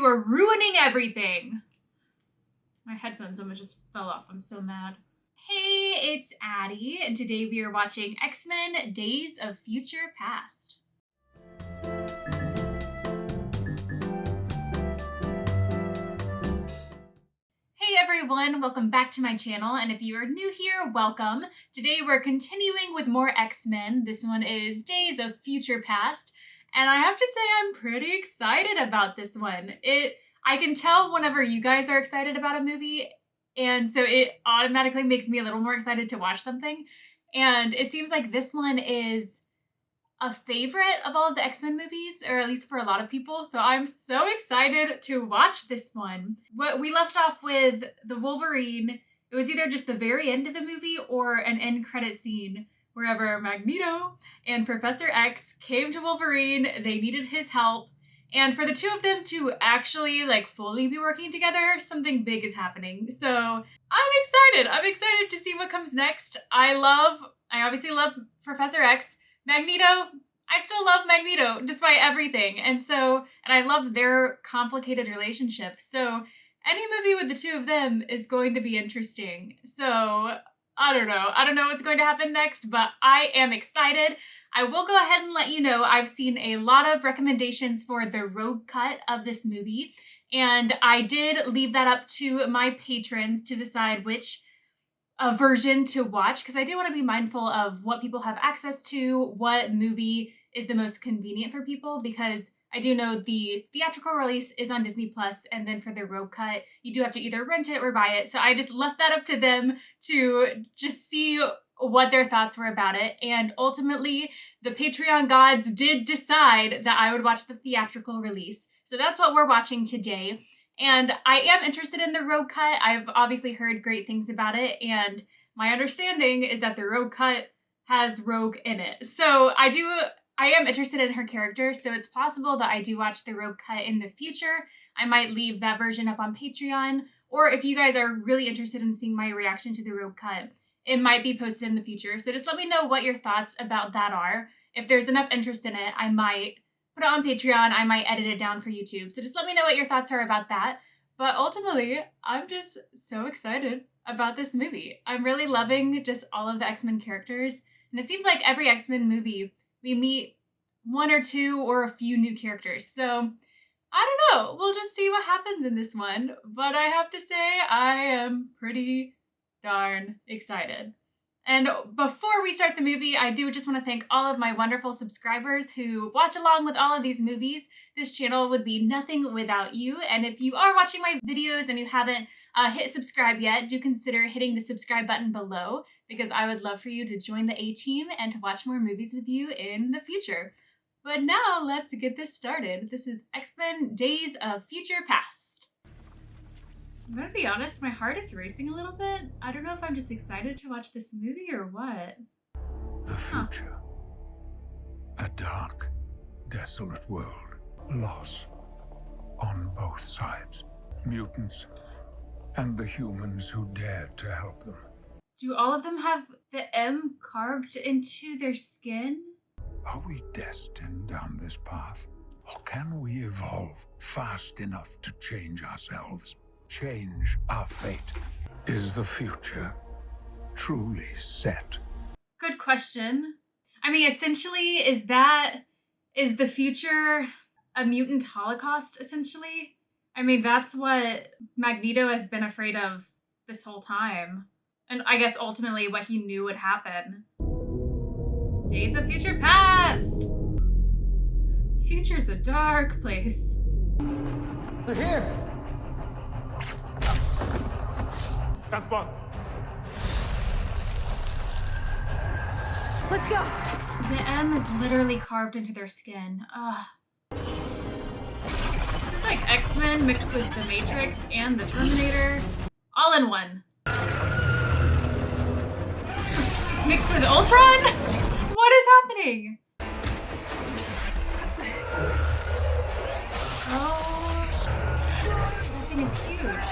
You are ruining everything. My headphones almost just fell off. I'm so mad. Hey, it's Addie, and today we are watching X-Men Days of Future Past. Hey everyone, welcome back to my channel, and if you are new here, welcome. Today we're continuing with more X-Men. This one is Days of Future Past, and I have to say I'm pretty excited about this one. I can tell whenever you guys are excited about a movie, and so it automatically makes me a little more excited to watch something. And it seems like this one is a favorite of all of the X-Men movies, or at least for a lot of people. So I'm so excited to watch this one. What we left off with the Wolverine, it was either just the very end of the movie or an end credit scene wherever Magneto and Professor X came to Wolverine. They needed his help. And for the two of them to actually fully be working together, something big is happening. So I'm excited. I'm excited to see what comes next. I obviously love Professor X. Magneto, I still love Magneto despite everything. And I love their complicated relationship. So any movie with the two of them is going to be interesting. So I don't know what's going to happen next, but I am excited. I will go ahead and let you know I've seen a lot of recommendations for the road cut of this movie, and I did leave that up to my patrons to decide which version to watch, because I do want to be mindful of what people have access to, what movie is the most convenient for people, because I do know the theatrical release is on Disney+, and then for the road cut, you do have to either rent it or buy it. So I just left that up to them to just see what their thoughts were about it. And ultimately, the Patreon gods did decide that I would watch the theatrical release. So that's what we're watching today. And I am interested in the road cut. I've obviously heard great things about it. And my understanding is that the road cut has Rogue in it. So I am interested in her character. So it's possible that I do watch the road cut in the future. I might leave that version up on Patreon. Or if you guys are really interested in seeing my reaction to the road cut, it might be posted in the future. So just let me know what your thoughts about that are. If there's enough interest in it, I might put it on Patreon. I might edit it down for YouTube. So just let me know what your thoughts are about that. But ultimately, I'm just so excited about this movie. I'm really loving just all of the X-Men characters. And it seems like every X-Men movie, we meet one or two or a few new characters. So I don't know. We'll just see what happens in this one. But I have to say, I am pretty darn excited. And before we start the movie, I do just want to thank all of my wonderful subscribers who watch along with all of these movies. This channel would be nothing without you. And if you are watching my videos and you haven't hit subscribe yet, do consider hitting the subscribe button below, because I would love for you to join the A-team and to watch more movies with you in the future. But now let's get this started. This is X-Men Days of Future Past. I'm gonna be honest, my heart is racing a little bit. I don't know if I'm just excited to watch this movie or what. The future. A dark, desolate world. Loss. On both sides. Mutants. And the humans who dared to help them. Do all of them have the M carved into their skin? Are we destined down this path? Or can we evolve fast enough to change ourselves? Change our fate? Is the future truly set? Good question. I mean, essentially, is the future a mutant holocaust, essentially? I mean, that's what Magneto has been afraid of this whole time. And I guess ultimately what he knew would happen. Days of Future Past! Future's a dark place. They're here! Transport. Let's go! The M is literally carved into their skin. Ugh. This is like X-Men mixed with the Matrix and the Terminator. All in one. Mixed with Ultron? What is happening? Oh, that thing is huge.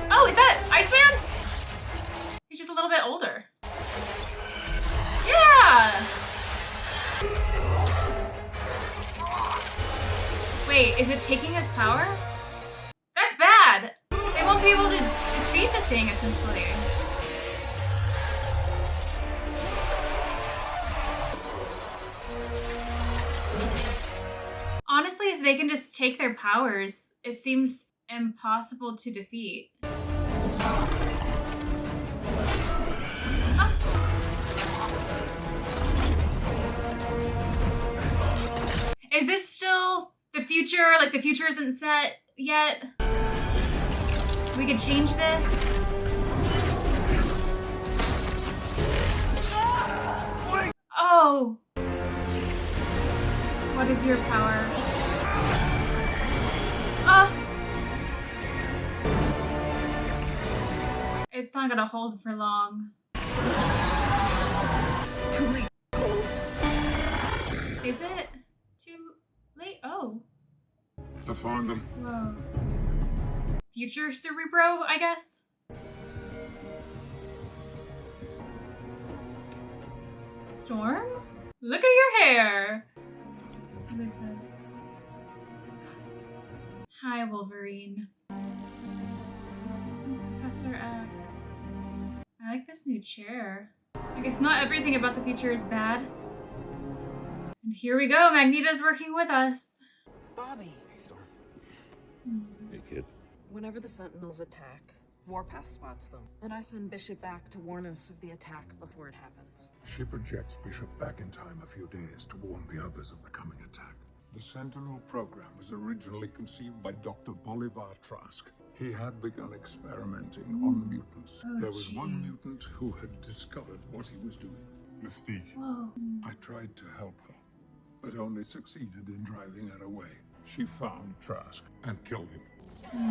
Oh, is that Iceman? He's just a little bit older. Yeah! Wait, is it taking his power? That's bad! They won't be able to defeat the thing, essentially. Honestly, if they can just take their powers, it seems impossible to defeat. Is this still the future? Like, the future isn't set yet? We could change this? Oh! What is your power? Oh! It's not gonna hold for long. Too late, Coles. Is it too late? Oh. I found them. Whoa. Future Cerebro, I guess? Storm? Look at your hair! Who is this? Hi, Wolverine. Professor X. I like this new chair. I guess not everything about the future is bad. And here we go, Magneto's working with us. Bobby. Hey, Storm. Hey, kid. Whenever the Sentinels attack, Warpath spots them. And I send Bishop back to warn us of the attack before it happens. She projects Bishop back in time a few days to warn the others of the coming attack. The Sentinel program was originally conceived by Dr. Bolivar Trask. He had begun experimenting on mutants. Oh, there was one jeez. mutant who had discovered what he was doing. Mystique. Whoa. I tried to help her, but only succeeded in driving her away. She found Trask and killed him.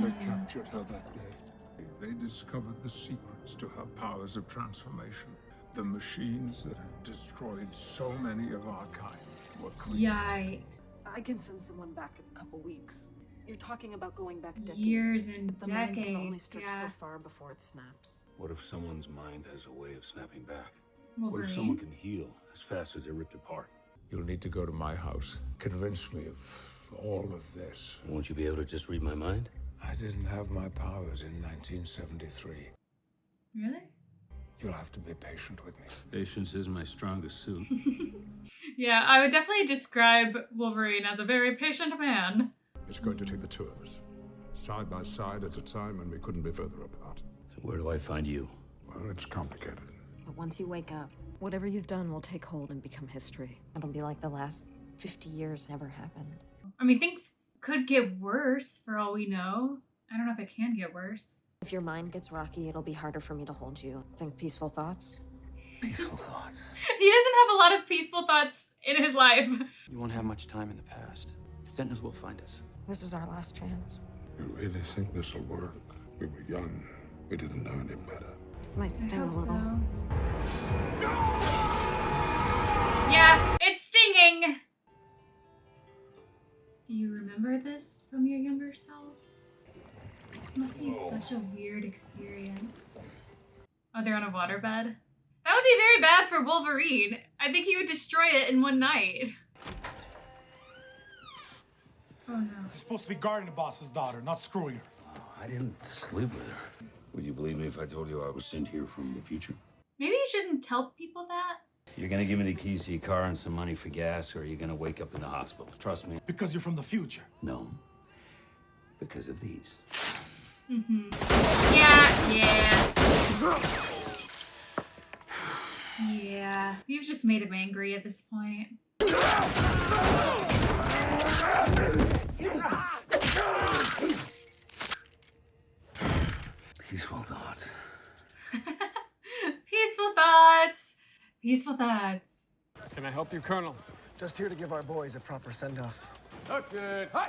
They captured her that day. They discovered the secrets to her powers of transformation. The machines that have destroyed so many of our kind were created. Yikes. I can send someone back in a couple weeks. You're talking about going back decades. Years and but the mind can only decades, stretch yeah. so far before it snaps. What if someone's mind has a way of snapping back? Wolverine? What if someone can heal as fast as they're ripped apart? You'll need to go to my house. Convince me of all of this. Won't you be able to just read my mind? I didn't have my powers in 1973. Really? You'll have to be patient with me. Patience is my strongest suit. Yeah, I would definitely describe Wolverine as a very patient man. It's going to take the two of us, side by side at a time when we couldn't be further apart. So where do I find you? Well, it's complicated. But once you wake up, whatever you've done will take hold and become history. It'll be like the last 50 years never happened. I mean, things could get worse for all we know. I don't know if it can get worse. If your mind gets rocky, it'll be harder for me to hold you. Think peaceful thoughts? Peaceful thoughts. He doesn't have a lot of peaceful thoughts in his life. You won't have much time in the past. The Sentinels will find us. This is our last chance. You really think this will work? We were young. We didn't know any better. This might I sting a hope little. so. Yeah, it's stinging! Do you remember this from your younger self? This must be such a weird experience. Oh, they're on a waterbed? That would be very bad for Wolverine. I think he would destroy it in one night. Oh no. You're supposed to be guarding the boss's daughter, not screwing her. I didn't sleep with her. Would you believe me if I told you I was sent here from the future? Maybe you shouldn't tell people that. You're gonna give me the keys to your car and some money for gas, or you're gonna wake up in the hospital. Trust me. Because you're from the future. No. Because of these. Yeah. Yeah. You've just made him angry at this point. Peaceful thoughts. Peaceful thoughts. Peaceful thoughts. Can I help you, Colonel? Just here to give our boys a proper send-off. Lieutenant, hi!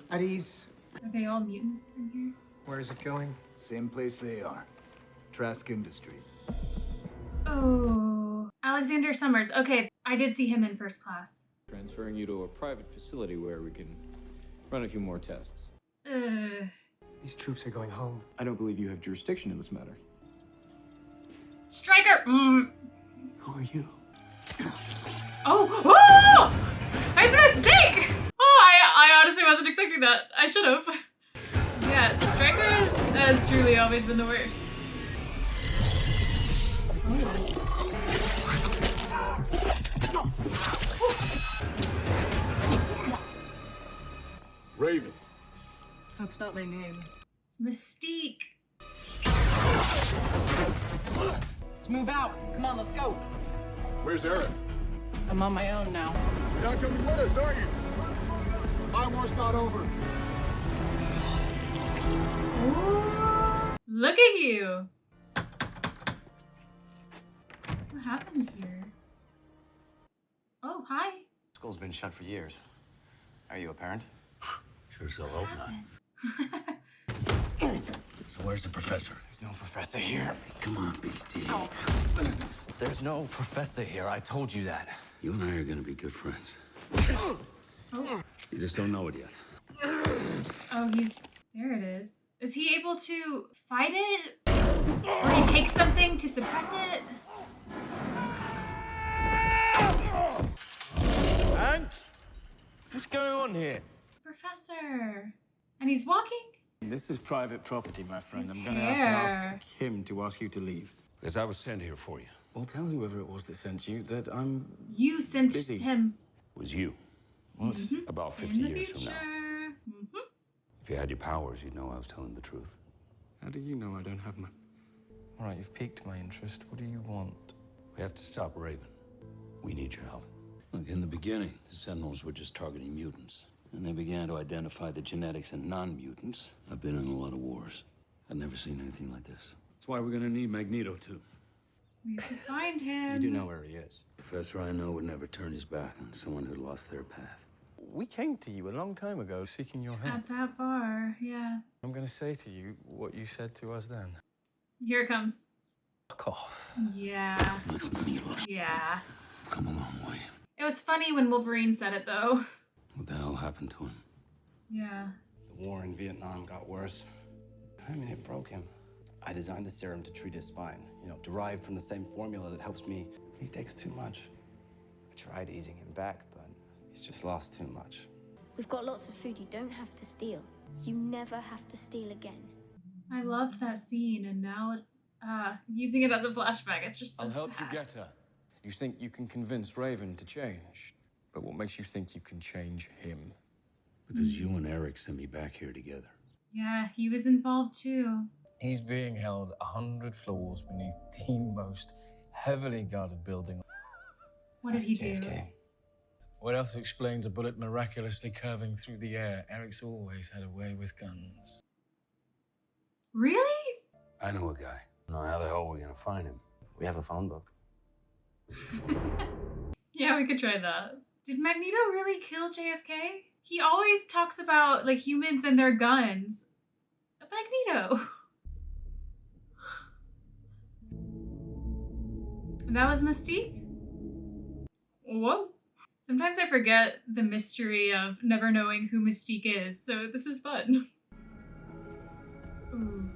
At ease. Are they all mutants in here? Where is it going? Same place they are. Trask Industries. Oh. Alexander Summers. Okay, I did see him in First Class. Transferring you to a private facility where we can run a few more tests. These troops are going home. I don't believe you have jurisdiction in this matter. Stryker! Who are you? Oh! Oh! It's a mistake! Oh, I honestly expecting that. I should have. Yeah, so Striker has truly always been the worst. Raven. That's not my name. It's Mystique. Let's move out. Come on, let's go. Where's Eric? I'm on my own now. You're not coming with us, are you? My war's not over. Ooh, look at you. What happened here? Oh, hi. School's been shut for years. Are you a parent? Sure as hell hope not. So where's the professor? There's no professor here. Come on, Beastie. There's no professor here. I told you that. You and I are gonna be good friends. Oh. You just don't know it yet. Oh, there it is. Is he able to fight it? Or he takes something to suppress it? And? What's going on here? Professor. And he's walking? This is private property, my friend. His I'm gonna have to ask him to ask you to leave. Because I was sent here for you. Well, tell whoever it was that sent you that I'm You sent busy. him. It was you. What? About In 50 the years from future. now. If you had your powers, you'd know I was telling the truth. How do you know I don't have my... All right, you've piqued my interest. What do you want? We have to stop Raven. We need your help. Look, in the beginning, the Sentinels were just targeting mutants. And they began to identify the genetics in non-mutants. I've been in a lot of wars. I've never seen anything like this. That's why we're gonna need Magneto, too. We have to find him. You do know where he is. Professor I know would never turn his back on someone who lost their path. We came to you a long time ago seeking your help. At that bar, yeah. I'm gonna say to you what you said to us then. Here it comes. Fuck off. Yeah. Listen to me, look. Yeah. I've come a long way. It was funny when Wolverine said it, though. What the hell happened to him? Yeah. The war in Vietnam got worse. I mean, it broke him. I designed the serum to treat his spine. You know, derived from the same formula that helps me. He takes too much. I tried easing him back, but he's just lost too much. We've got lots of food. You don't have to steal. You never have to steal again. I loved that scene, and now using it as a flashback, it's just so I'll help sad. you get her. You think you can convince Raven to change, but what makes you think you can change him? Because you and Eric sent me back here together. Yeah, he was involved too. He's being held 100 floors beneath the most heavily guarded building. What did he do? JFK. What else explains a bullet miraculously curving through the air? Eric's always had a way with guns. Really? I know a guy. I don't know how the hell we're gonna find him. We have a phone book. Yeah, we could try that. Did Magneto really kill JFK? He always talks about, like, humans and their guns. Magneto. That was Mystique? Whoa. Sometimes I forget the mystery of never knowing who Mystique is, so this is fun. Ooh.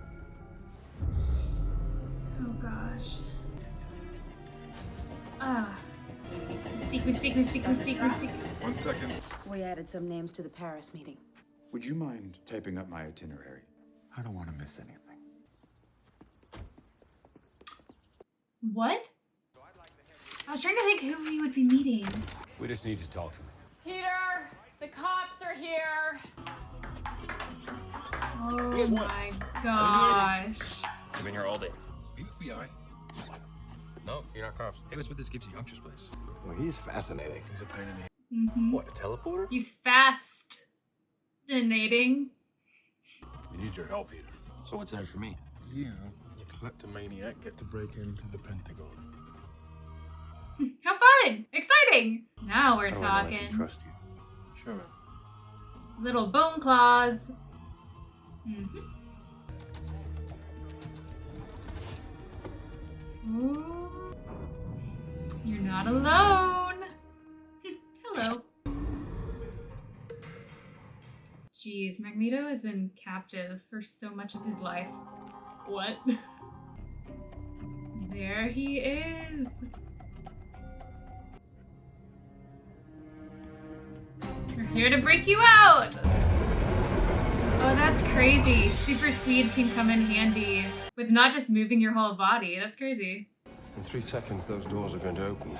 Oh gosh. Mystique. 1 second. We added some names to the Paris meeting. Would you mind typing up my itinerary? I don't want to miss anything. What? I was trying to think who we would be meeting. We just need to talk to him. Peter, the cops are here. Oh my gosh. I've been here all day. FBI? No, you're not cops. Hey, what's with this Gcvftw's place? Well, he's fascinating. He's a pain in the... What, a teleporter? He's fascinating. We need your help, Peter. So what's in it for me? You kleptomaniac, get to break into the Pentagon. How fun! Exciting! Now we're I talking. can trust you. Sure. Little bone claws. Ooh. You're not alone. Hello. Jeez, Magneto has been captive for so much of his life. What? There he is. We're here to break you out. Oh, that's crazy. Super speed can come in handy with not just moving your whole body. That's crazy. In 3 seconds, those doors are going to open.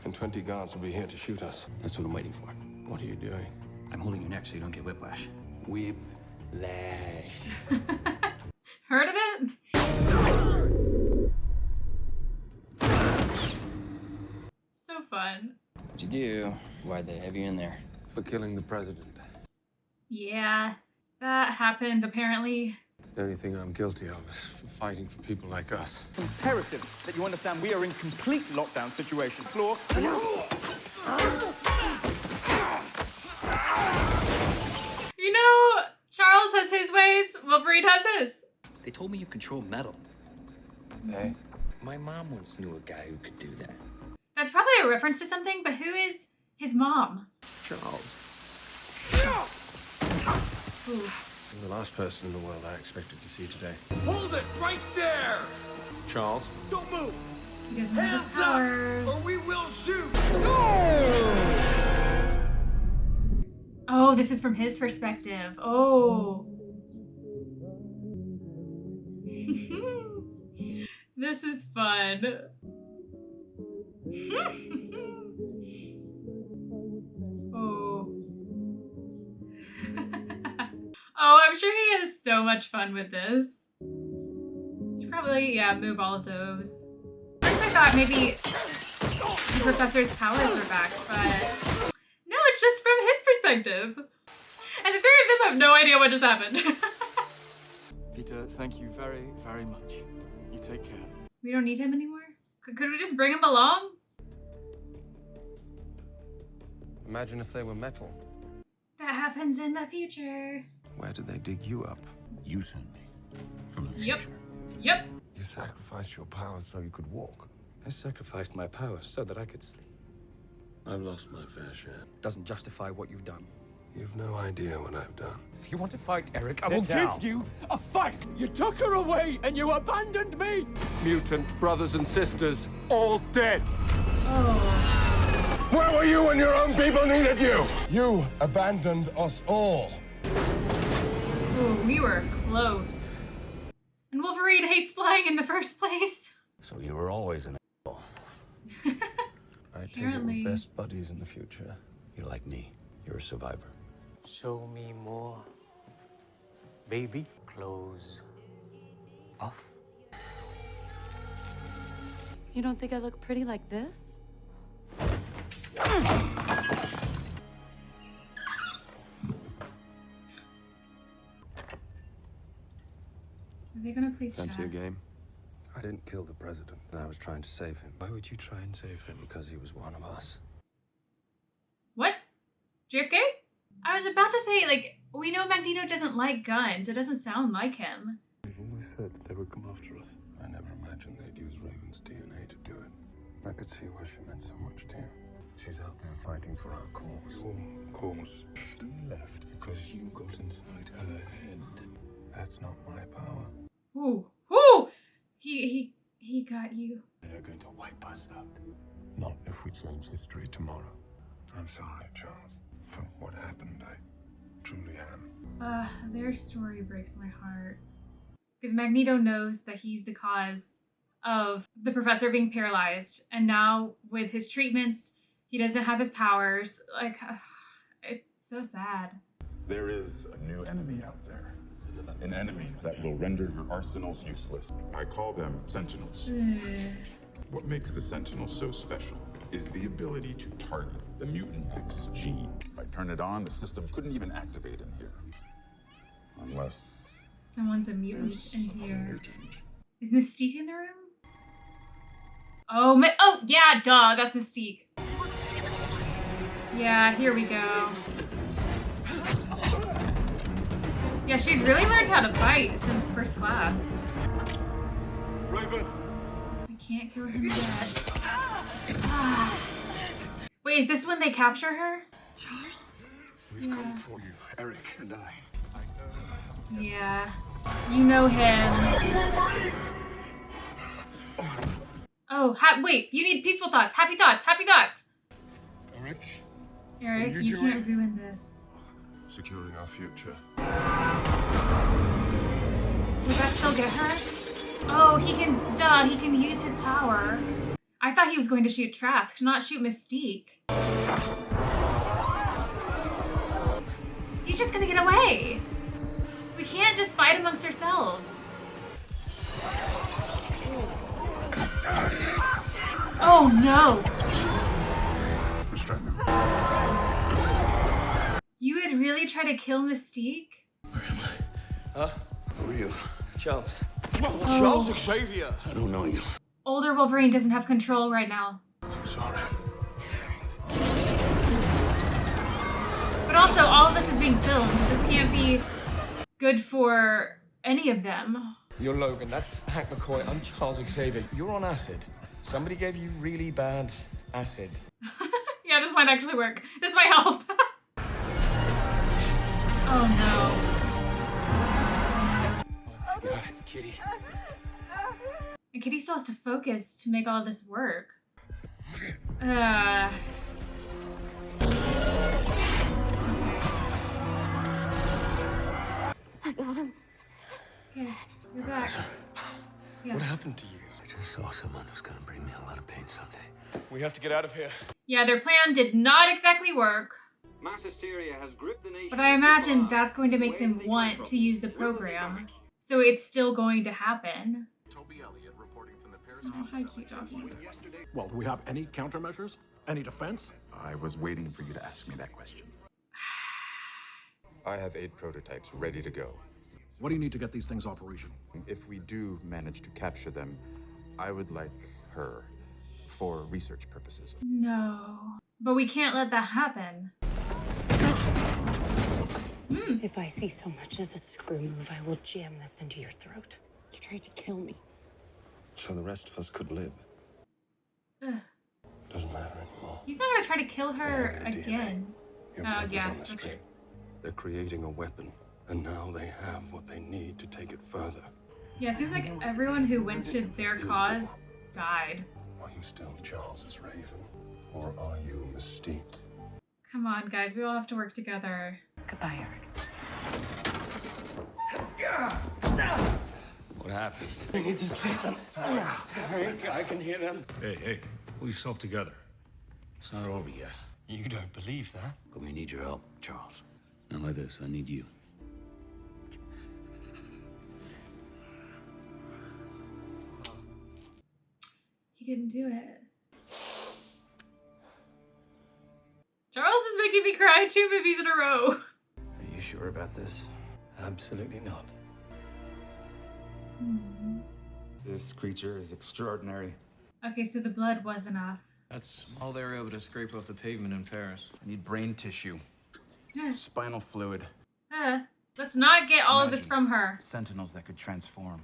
And 20 guards will be here to shoot us. That's what I'm waiting for. What are you doing? I'm holding your neck so you don't get whiplash. Whiplash. Heard of it? So fun. What'd you do? Why'd they have you in there? For killing the president. Yeah, that happened apparently. The only thing I'm guilty of is fighting for people like us. It's imperative that you understand we are in complete lockdown situation. Floor. You know, Charles has his ways, Wolverine has his. They told me you control metal. Hey? My mom once knew a guy who could do that. That's probably a reference to something, but who is his mom? Charles. Ooh. You're the last person in the world I expected to see today. Hold it right there! Charles? Don't move! He doesn't have his powers. Or we will shoot! Oh, this is from his perspective. Oh. This is fun. Oh. Oh, I'm sure he has so much fun with this. Should probably, yeah, move all of those. First I thought maybe the professor's powers were back, but no, it's just from his perspective. And the three of them have no idea what just happened. Peter, thank you very, very much. You take care. We don't need him anymore? Could we just bring him along? Imagine if they were metal. That happens in the future. Where did they dig you up? You sent me from the Yep. future. Yep. You sacrificed your powers so you could walk. I sacrificed my powers so that I could sleep. I've lost my fair share. Doesn't justify what you've done. You've no idea what I've done. If you want to fight, Eric, I will give you a fight! You took her away and you abandoned me! Mutant brothers and sisters, all dead! Oh. Where were you when your own people needed you? You abandoned us all. Ooh, we were close. And Wolverine hates flying in the first place. So you were always an asshole. I take it we're best buddies in the future. You're like me. You're a survivor. Show me more. Baby, clothes off. You don't think I look pretty like this? Are they gonna play chess? Fancy a game? I didn't kill the president. I was trying to save him. Why would you try and save him? Because he was one of us. What? JFK? I was about to say, like, we know Magneto doesn't like guns. It doesn't sound like him. They've always said that they would come after us. I never imagined they'd use Raven's DNA to do it. I could see why she meant so much to you. She's out there fighting for our cause. Your cause. Left because you got inside her head. That's not my power. Ooh. Ooh! He got you. They're going to wipe us out. Not if we change history tomorrow. I'm sorry, Charles. For what happened, I truly am. Their story breaks my heart. Because Magneto knows that he's the cause of the professor being paralyzed. And now, with his treatments, he doesn't have his powers. Like, it's so sad. There is a new enemy out there. An enemy that will render your arsenals useless. I call them Sentinels. What makes the Sentinel so special is the ability to target the mutant X gene. If I turn it on, the system couldn't even activate in here. Unless... Someone's a mutant in here. Is Mystique in the room? Oh, oh, yeah, duh, that's Mystique. Yeah, here we go. Yeah, she's really learned how to fight since first class. Raven! I can't kill him yet. Ah. Wait, is this when they capture her? Charles? We've come for you, Eric and I. Yeah, you know him. Oh, wait, you need peaceful thoughts, happy thoughts, happy thoughts. Eric? Eric, you can't ruin this. Securing our future. Would that still get her? Oh, he can use his power. I thought he was going to shoot Trask, not shoot Mystique. He's just gonna get away. We can't just fight amongst ourselves. Oh no! Restrain him. You would really try to kill Mystique? Huh? Who are you? Charles. Oh. Charles Xavier. I don't know you. Older Wolverine doesn't have control right now. I'm sorry. But also, all of this is being filmed. This can't be good for any of them. You're Logan, that's Hank McCoy, I'm Charles Xavier. You're on acid. Somebody gave you really bad acid. Yeah, this might actually work. This might help. Oh no. Oh God, Kitty. And Kitty still has to focus to make all this work. I got him. Okay, you're back. Yeah. What happened to you? I just saw someone who's gonna bring me a lot of pain someday. We have to get out of here. Yeah, their plan did not exactly work. Mass hysteria has gripped the nation. But I imagine that's going to make them want to use the program. So it's still going to happen. Oh, hi, cute doggies. Well, do we have any countermeasures? Any defense? I was waiting for you to ask me that question. I have 8 prototypes ready to go. What do you need to get these things operational? If we do manage to capture them, I would like her for research purposes. No. But we can't let that happen. If I see so much as a screw move, I will jam this into your throat. You tried to kill me. So the rest of us could live. Ugh. Doesn't matter anymore. He's not gonna try to kill her again. Your Oh, blood was yeah, on the that's street. They're creating a weapon, and now they have what they need to take it further. Yeah, it seems like everyone who went to their cause died. Are you still Charles's Raven, or are you Mystique? Come on, guys, we all have to work together. Goodbye, Eric. What happened? He needs his treatment. I can hear them. Hey, pull yourself together. It's not over yet. You don't believe that? But we need your help, Charles. Not like this, I need you. He didn't do it. Charles is making me cry 2 movies in a row. Are you sure about this? Absolutely not. This creature is extraordinary. Okay, so the blood was enough. That's all they were able to scrape off the pavement in Paris. I need brain tissue, spinal fluid. Let's not get all of this from her. Sentinels that could transform.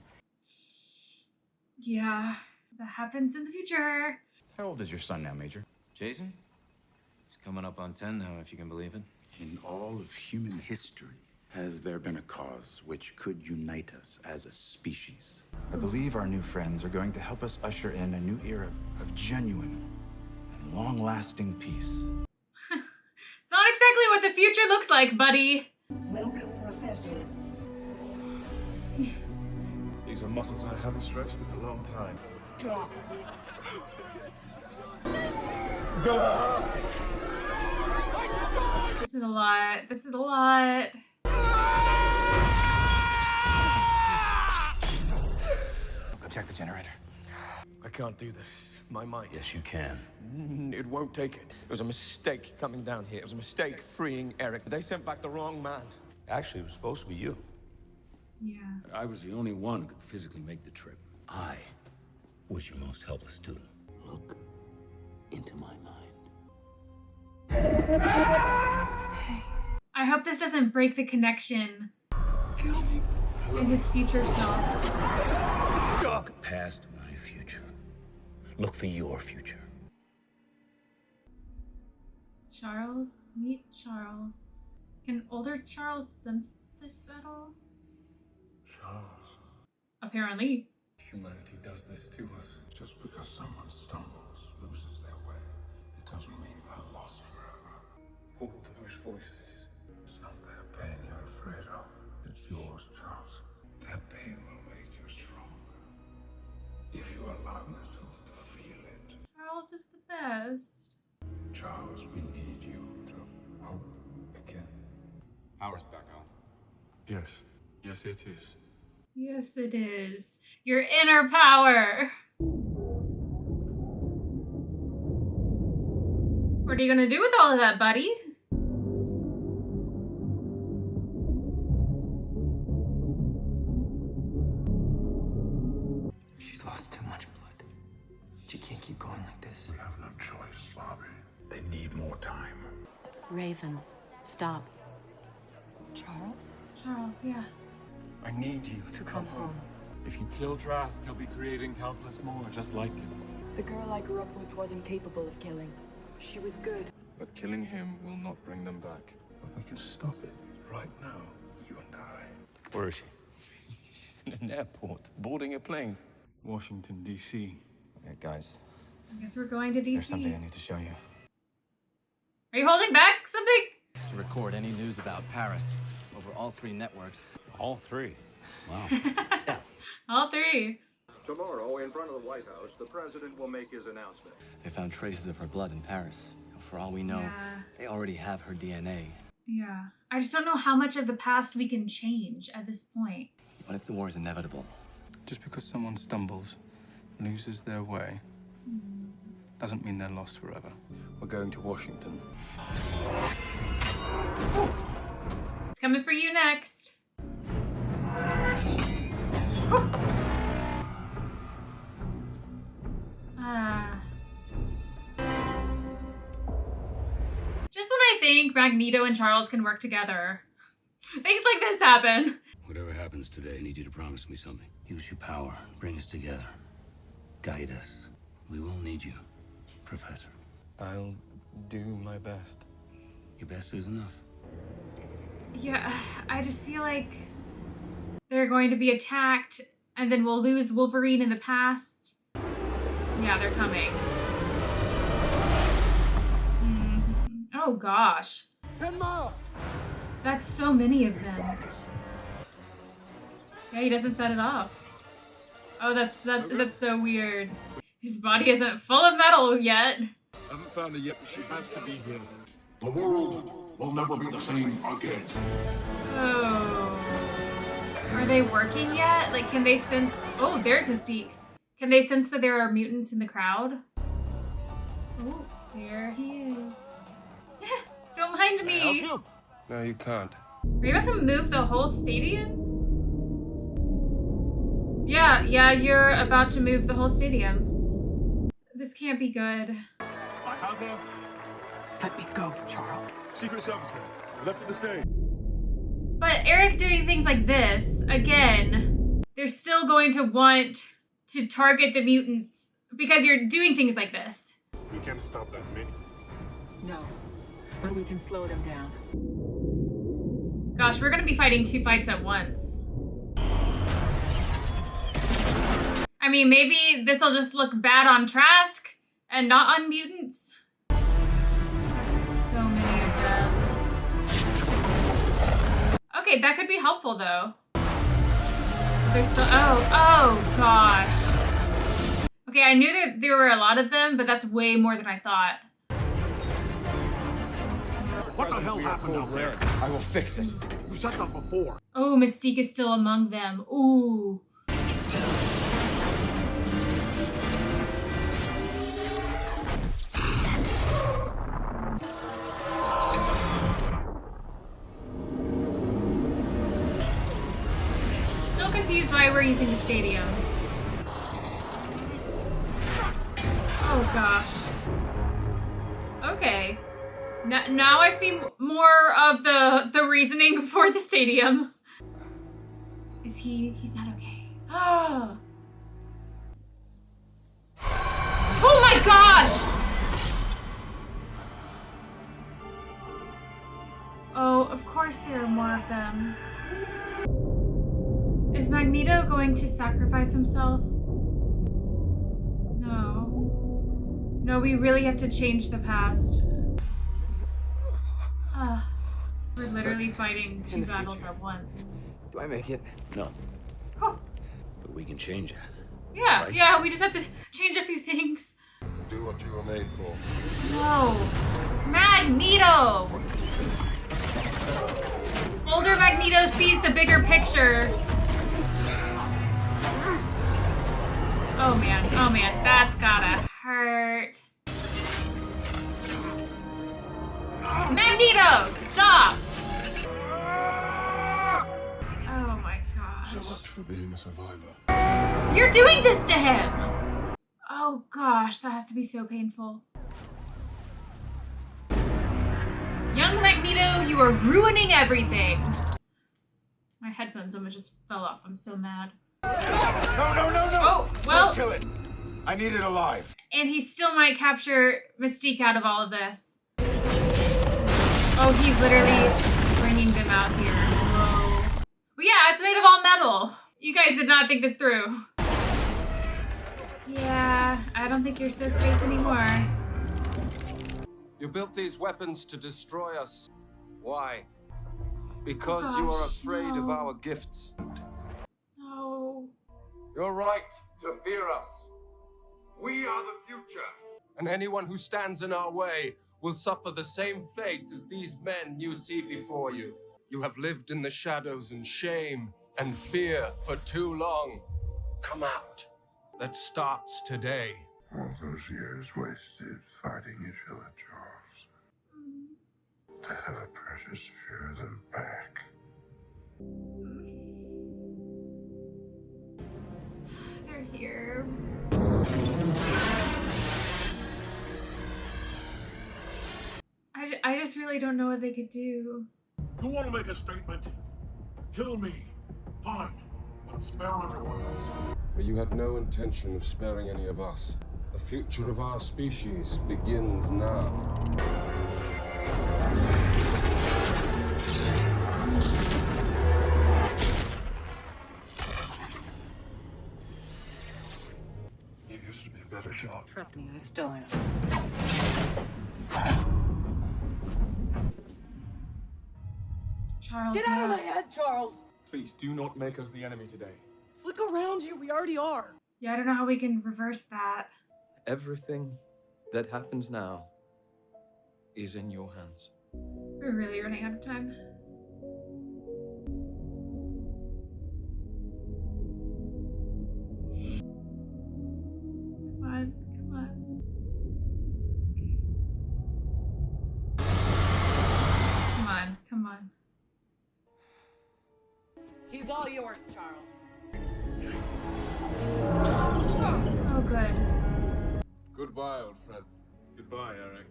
Yeah, that happens in the future. How old is your son now, Major? Jason? He's coming up on 10 now, if you can believe it. In all of human history, has there been a cause which could unite us as a species? I believe our new friends are going to help us usher in a new era of genuine and long-lasting peace. It's not exactly what the future looks like, buddy. Welcome, Professor. These are muscles I haven't stretched in a long time. This is a lot. This is a lot. Go check the generator. I can't do this. My mind. Yes, you can. It won't take it. It was a mistake coming down here. It was a mistake freeing Eric. They sent back the wrong man. Actually, it was supposed to be you. Yeah. But I was the only one who could physically make the trip. I was your most helpless student. Look into my mind. I hope this doesn't break the connection in his future self. Look past my future. Look for your future. Charles? Meet Charles. Can older Charles sense this at all? Charles. Apparently. Humanity does this to us. Just because someone stumbles, loses their way, it doesn't mean they're lost forever. All those voices. It's not their past. Charles, we need you to hope again. Power's back on. Yes. Yes, it is. Yes, it is. Your inner power. What are you gonna do with all of that, buddy? She's lost too much blood. She can't keep going like this. We have no choice, Bobby. They need more time. Raven, stop. Charles, yeah. I need you to come home. If you kill Trask, he'll be creating countless more just like him. The girl I grew up with wasn't capable of killing. She was good. But killing him will not bring them back. But we can stop it right now, you and I. Where is she? She's in an airport, boarding a plane. Washington, D.C. Yeah, guys. I guess we're going to DC. There's something I need to show you. Are you holding back something? To record any news about Paris over all 3 networks. All 3? Wow. Yeah. All 3. Tomorrow, in front of the White House, the president will make his announcement. They found traces of her blood in Paris. For all we know, they already have her DNA. Yeah. I just don't know how much of the past we can change at this point. What if the war is inevitable? Just because someone stumbles, loses their way, doesn't mean they're lost forever. We're going to Washington. Ooh. It's coming for you next. Just when I think Magneto and Charles can work together, things like this happen. Whatever happens today, I need you to promise me something. Use your power. Bring us together. Guide us. We will need you, Professor. I'll do my best. Your best is enough. Yeah, I just feel like they're going to be attacked and then we'll lose Wolverine in the past. Yeah, they're coming. Oh gosh. 10 miles! That's so many of them. Yeah, he doesn't set it off. Oh, that's so weird. His body isn't full of metal yet. I haven't found her yet, but she has to be here. The world will never be the same again. Oh. Are they working yet? Like, can they sense... Oh, there's Mystique. Can they sense that there are mutants in the crowd? Oh, there he is. Don't mind me. No, you can't. Are you about to move the whole stadium? Yeah, you're about to move the whole stadium. This can't be good. I have her. Let me go, Charles. Secret Serviceman, left of the stage. But Eric doing things like this, again, they're still going to want to target the mutants because you're doing things like this. We can't stop that many. No, but we can slow them down. Gosh, we're gonna be fighting 2 fights at once. I mean, maybe this will just look bad on Trask and not on mutants. That's so many of them. Okay, that could be helpful though. There's still, oh gosh. Okay, I knew that there were a lot of them, but that's way more than I thought. What the hell happened out there? I will fix it. You said that before. Oh, Mystique is still among them. Ooh. Still confused why we're using the stadium. Oh gosh. Okay. Now I see more of the reasoning for the stadium. Is he's not okay. Oh. Oh my gosh! Oh, of course there are more of them. Is Magneto going to sacrifice himself? No. No, we really have to change the past. We're literally fighting 2 battles at once. Do I make it? No. Huh. But we can change that. Yeah, Right? yeah, we just have to change a few things. do what you were made for. No. Magneto! Older Magneto sees the bigger picture. Oh man, that's gotta hurt. Magneto, stop! Oh my gosh. So much for being a survivor. You're doing this to him! Oh gosh, that has to be so painful. Young Magneto, you are ruining everything. My headphones almost just fell off. I'm so mad. No! Oh, well. Don't kill it. I need it alive. And he still might capture Mystique out of all of this. Oh, he's literally bringing them out here. Whoa. Well, yeah, it's made of all metal. You guys did not think this through. Yeah, I don't think you're so safe anymore. You built these weapons to destroy us. Why? Because Oh you are gosh, afraid of no. our gifts. No. You're right to fear us. We are the future. And anyone who stands in our way will suffer the same fate as these men you see before you. You have lived in the shadows in shame and fear for too long. Come out. That starts today. All those years wasted fighting each other, Charles. To have a precious few of them back. They're here. I just really don't know what they could do. You want to make a statement? Kill me. Fine. But spare everyone else. But you had no intention of sparing any of us. The future of our species begins now. You used to be a better shot. Trust me, I still am. Charles, Get out of my head, Charles! Please do not make us the enemy today. Look around you, we already are. Yeah, I don't know how we can reverse that. Everything that happens now is in your hands. We're really running out of time. Come on, come on. Come on, come on. He's all yours, Charles. Oh, good. Goodbye, old friend. Goodbye, Eric.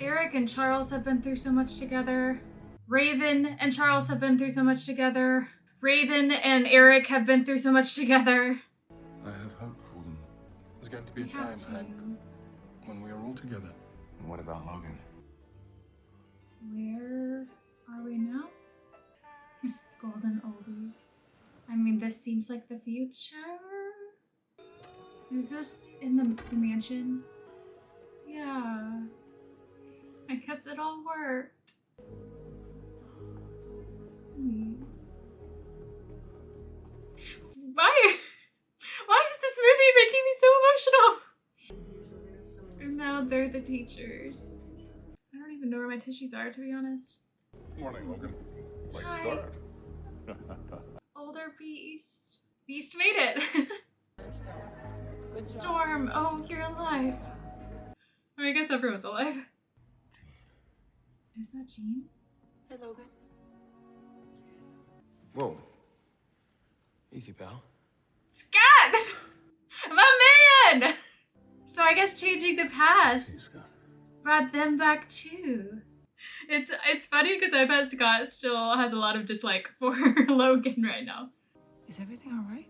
Eric and Charles have been through so much together. Raven and Charles have been through so much together. Raven and Eric have been through so much together. I have hope for them. There's going to be a We have time, to. Hank, when we are all together. And what about Logan? Where are we now? Golden oldies. I mean, this seems like the future. Is this in the mansion? Yeah. I guess it all worked. Why is this movie making me so emotional? And now they're the teachers. I don't even know where my tissues are, to be honest. Morning, Logan. Late Hi. start. Older Beast. Beast made it. Storm. Oh, you're alive. I mean, I guess everyone's alive. Is that Jean? Hey, Logan. Whoa. Easy, pal. Scott! My man! So I guess changing the past brought them back too. It's funny because I bet Scott still has a lot of dislike for Logan right now. Is everything all right?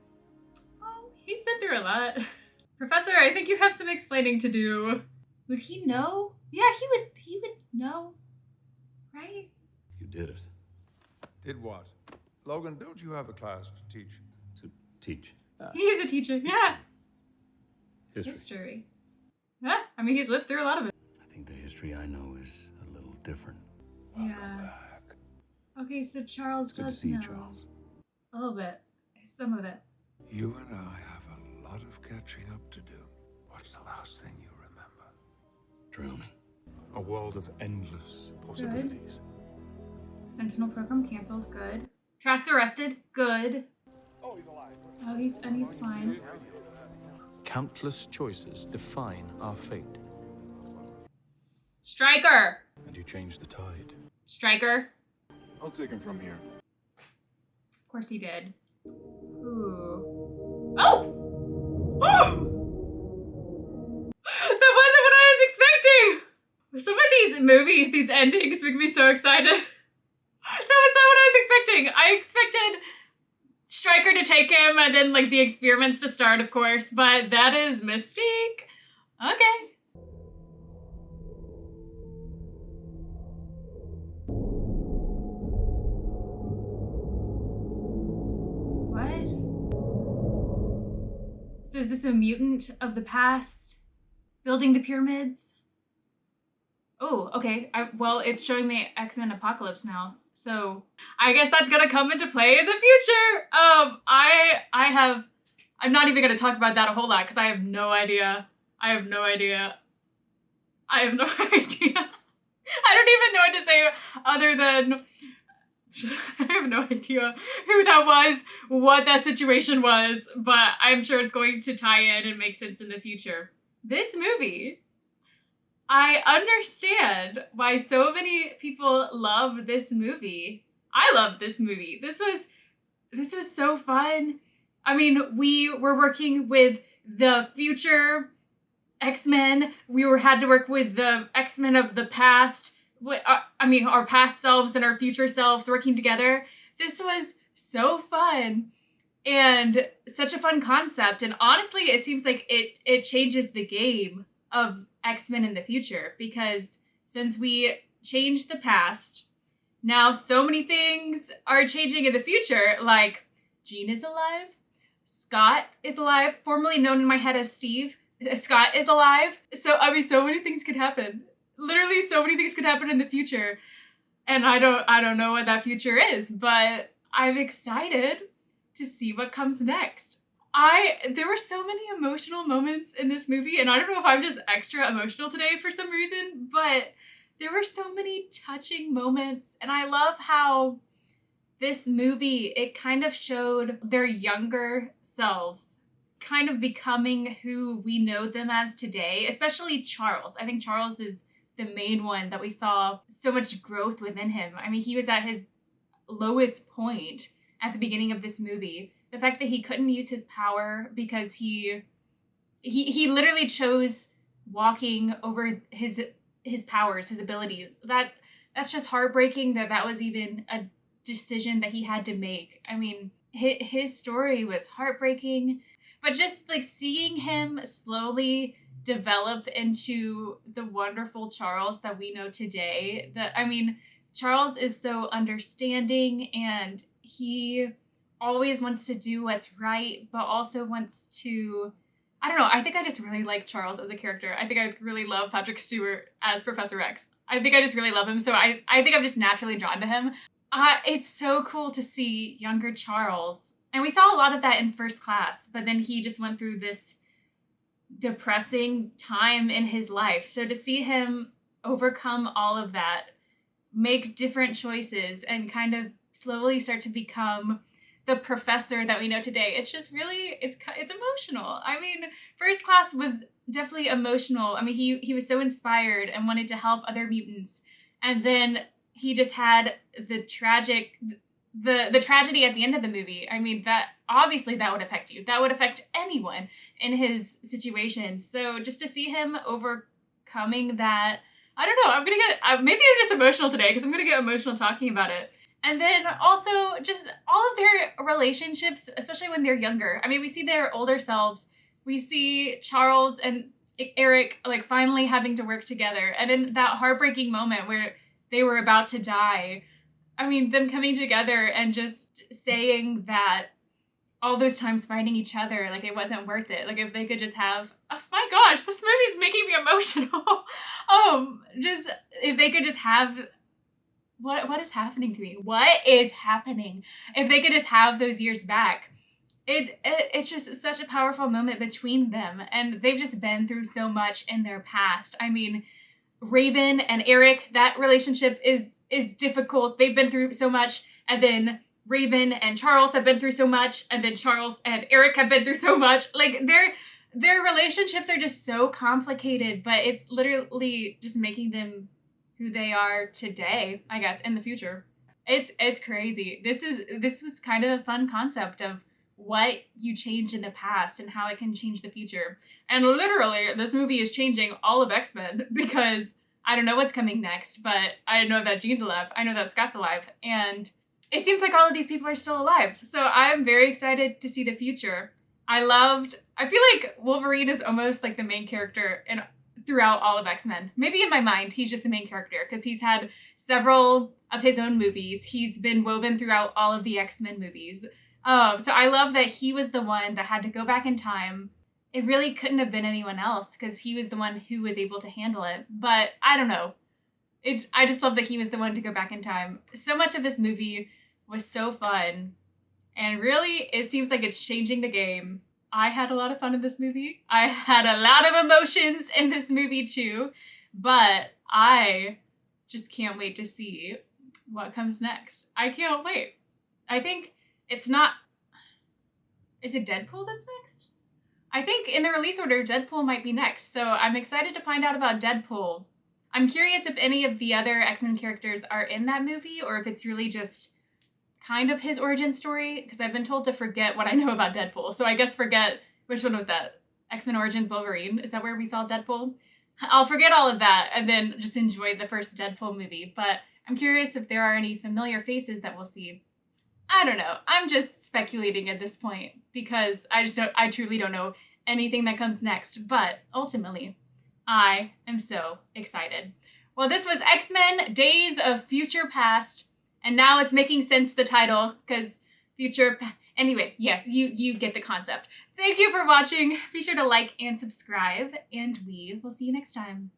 He's been through a lot. Professor, I think you have some explaining to do. Would he know? Yeah, he would know. Right? You did it. Did what? Logan, don't you have a class to teach? To teach. He is a teacher, yeah. History. Huh? I mean, he's lived through a lot of it. I think the history I know is a little different. Yeah. Okay, so Charles Good to does see you, know. Charles. A little bit. Some of it. You and I have a lot of catching up to do. Drowning. A world of endless possibilities. Sentinel program canceled. Good. Trask arrested. Good. Oh, he's alive. Oh, he's fine. Countless choices define our fate. Stryker. And you change the tide. Stryker. I'll take him from here. Of course he did. Ooh. Oh! Oh! That wasn't what I was expecting! Some of these movies, these endings make me so excited. That was not what I was expecting. I expected Stryker to take him and then like the experiments to start, of course, but that is Mystique. Okay. So is this a mutant of the past building the pyramids? Oh, okay. Well, it's showing me X-Men Apocalypse now. So I guess that's gonna come into play in the future. I'm not even gonna talk about that a whole lot because I have no idea. I have no idea. I don't even know what to say other than I have no idea who that was, what that situation was, but I'm sure it's going to tie in and make sense in the future. This movie, I understand why so many people love this movie. I love this movie. This was so fun. I mean, we were working with the future X-Men. We had to work with the X-Men of the past. Our past selves and our future selves working together. This was so fun and such a fun concept. And honestly, it seems like it changes the game of X-Men in the future because since we changed the past, now so many things are changing in the future. Like Jean is alive. Scott is alive, formerly known in my head as Steve. Scott is alive. So, so many things could happen. Literally so many things could happen in the future. And I don't know what that future is, but I'm excited to see what comes next. There were so many emotional moments in this movie, and I don't know if I'm just extra emotional today for some reason, but there were so many touching moments, and I love how this movie, it kind of showed their younger selves kind of becoming who we know them as today, especially Charles. I think Charles is the main one that we saw so much growth within him. I mean, he was at his lowest point at the beginning of this movie. The fact that he couldn't use his power because he literally chose walking over his powers, his abilities. That's just heartbreaking that was even a decision that he had to make. I mean, his story was heartbreaking, but just like seeing him slowly develop into the wonderful Charles that we know today. Charles is so understanding and he always wants to do what's right, but also wants to, I don't know, I think I just really like Charles as a character. I think I really love Patrick Stewart as Professor X. I think I just really love him, so I think I'm just naturally drawn to him. It's so cool to see younger Charles. And we saw a lot of that in First Class, but then he just went through this depressing time in his life. So to see him overcome all of that, make different choices, and kind of slowly start to become the professor that we know today, it's just really, it's emotional. I mean, First Class was definitely emotional. I mean, he was so inspired and wanted to help other mutants. And then he just had the tragedy at the end of the movie. I mean, that obviously that would affect you. That would affect anyone in his situation. So just to see him overcoming that, I don't know, maybe I'm just emotional today because I'm going to get emotional talking about it. And then also just all of their relationships, especially when they're younger. I mean, we see their older selves. We see Charles and Eric like finally having to work together. And in that heartbreaking moment where they were about to die, I mean, them coming together and just saying that all those times fighting each other, like it wasn't worth it. Like if they could just have, oh my gosh, this movie's making me emotional. Just if they could just have, what is happening to me? What is happening? If they could just have those years back, it's just such a powerful moment between them. And they've just been through so much in their past. I mean, Raven and Eric, that relationship is difficult. They've been through so much. And then Raven and Charles have been through so much. And then Charles and Eric have been through so much. Like, their relationships are just so complicated, but it's literally just making them who they are today, I guess, in the future. It's crazy. This is kind of a fun concept of what you change in the past and how it can change the future. And literally, this movie is changing all of X-Men because I don't know what's coming next, but I know that Jean's alive. I know that Scott's alive. And it seems like all of these people are still alive. So I'm very excited to see the future. I feel like Wolverine is almost like the main character throughout all of X-Men. Maybe in my mind, he's just the main character because he's had several of his own movies. He's been woven throughout all of the X-Men movies. So I love that he was the one that had to go back in time. It really couldn't have been anyone else because he was the one who was able to handle it. But I don't know. I just love that he was the one to go back in time. So much of this movie was so fun. And really, it seems like it's changing the game. I had a lot of fun in this movie. I had a lot of emotions in this movie too. But I just can't wait to see what comes next. I can't wait. I think it's not... Is it Deadpool that's next? I think in the release order, Deadpool might be next. So I'm excited to find out about Deadpool. I'm curious if any of the other X-Men characters are in that movie or if it's really just kind of his origin story, because I've been told to forget what I know about Deadpool. So I guess forget, which one was that? X-Men Origins Wolverine? Is that where we saw Deadpool? I'll forget all of that and then just enjoy the first Deadpool movie. But I'm curious if there are any familiar faces that we'll see. I don't know. I'm just speculating at this point because I truly don't know anything that comes next. But ultimately, I am so excited. Well, this was X-Men Days of Future Past. And now it's making sense, the title, because anyway, yes, you get the concept. Thank you for watching. Be sure to like and subscribe, and we will see you next time.